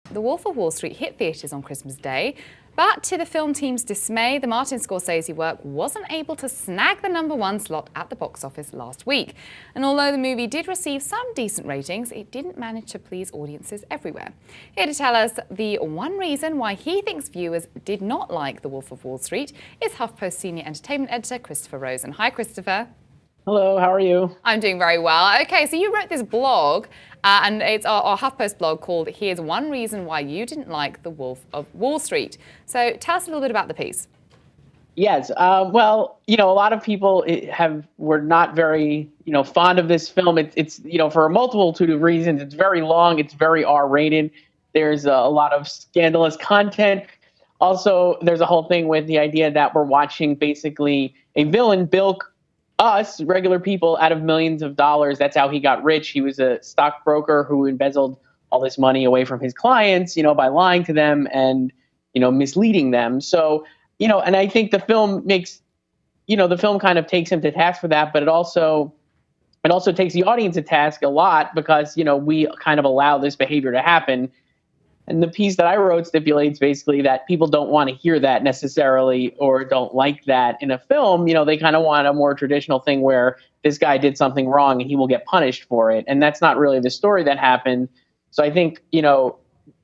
The Wolf of Wall Street hit theatres on Christmas Day, but to the film team's dismay, the Martin Scorsese work wasn't able to snag the #1 slot at the box office last week. And although the movie did receive some decent ratings, it didn't manage to please audiences everywhere. Here to tell us the one reason why he thinks viewers did not like The Wolf of Wall Street is HuffPost senior entertainment editor Christopher Rosen. Hi, Christopher. Hello, how are you? I'm doing very well. Okay, so you wrote this blog, and it's our HuffPost blog called Here's One Reason Why You Didn't Like The Wolf of Wall Street. So tell us a little bit about the piece. Yes, well, a lot of people were not very, fond of this film. It's for a multitude of reasons. It's very long. It's very R-rated. There's a lot of scandalous content. Also, there's a whole thing with the idea that we're watching basically a villain bilk us, regular people, out of millions of dollars. That's how he got rich. He was a stockbroker who embezzled all this money away from his clients, by lying to them and, misleading them. So, and I think the film makes, the film kind of takes him to task for that, but it also takes the audience to task a lot because, we kind of allow this behavior to happen. And the piece that I wrote stipulates basically that people don't want to hear that necessarily or don't like that in a film. They kind of want a more traditional thing where this guy did something wrong and he will get punished for it. And that's not really the story that happened. So I think,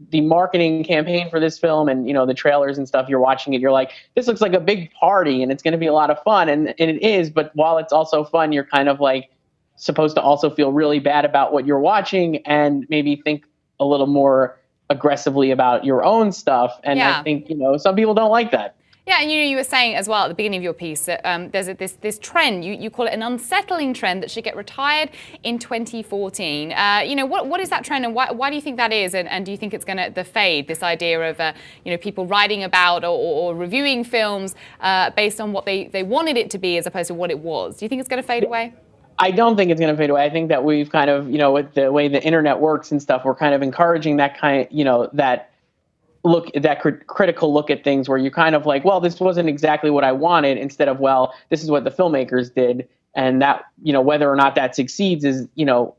the marketing campaign for this film and, the trailers and stuff, you're watching it, you're like, this looks like a big party and it's going to be a lot of fun. And it is. But while it's also fun, you're kind of like supposed to also feel really bad about what you're watching and maybe think a little more aggressively about your own stuff. And Yeah. I think, some people don't like that. Yeah, and you were saying as well at the beginning of your piece that there's this trend, you call it an unsettling trend that should get retired in 2014. What is that trend and why do you think that is? And do you think it's going to fade, this idea of people writing about or reviewing films based on what they wanted it to be as opposed to what it was? Do you think it's going to fade away? I don't think it's going to fade away. I think that we've kind of, with the way the internet works and stuff, we're kind of encouraging that kind, that critical look at things where you're kind of like, well, this wasn't exactly what I wanted, instead of, well, this is what the filmmakers did. And that, whether or not that succeeds is,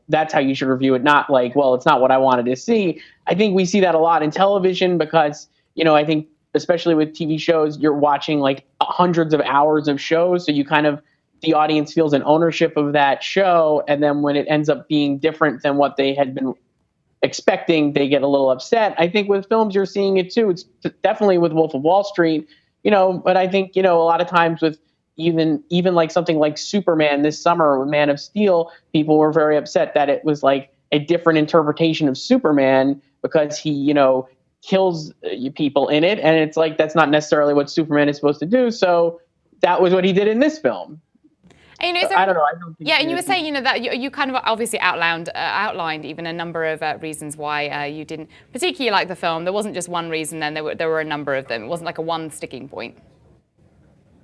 that's how you should review it. Not like, well, it's not what I wanted to see. I think we see that a lot in television because, I think especially with TV shows, you're watching like hundreds of hours of shows. So you kind of, the audience feels an ownership of that show. And then when it ends up being different than what they had been expecting, they get a little upset. I think with films, you're seeing it too. It's definitely with Wolf of Wall Street, but I think, a lot of times with even like something like Superman this summer with Man of Steel, people were very upset that it was like a different interpretation of Superman because he, kills people in it. And it's like, that's not necessarily what Superman is supposed to do. So that was what he did in this film. And, I don't know. I don't think and you were saying, that you kind of obviously outlined even a number of reasons why you didn't particularly like the film. There wasn't just one reason, then there were a number of them. It wasn't like a one sticking point.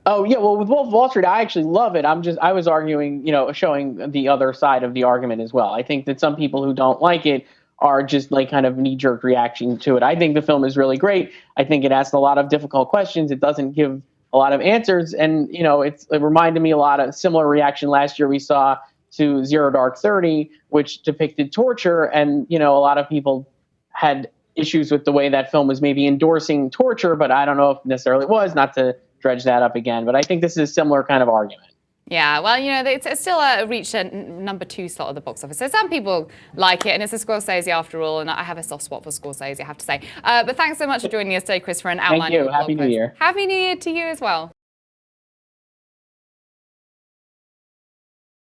Oh yeah, well with Wolf of Wall Street, I actually love it. I was arguing, showing the other side of the argument as well. I think that some people who don't like it are just like kind of knee-jerk reaction to it. I think the film is really great. I think it asks a lot of difficult questions. It doesn't give a lot of answers. And, it reminded me a lot of similar reaction last year we saw to Zero Dark 30, which depicted torture. And, a lot of people had issues with the way that film was maybe endorsing torture, but I don't know if necessarily it was, not to dredge that up again. But I think this is a similar kind of argument. Yeah, well, it's still reached a #2 slot at the box office. So some people like it, and it's a Scorsese after all, and I have a soft spot for Scorsese, I have to say. But thanks so much for joining us today, Chris, for an outline. Thank you. Happy New Year. Happy New Year to you as well.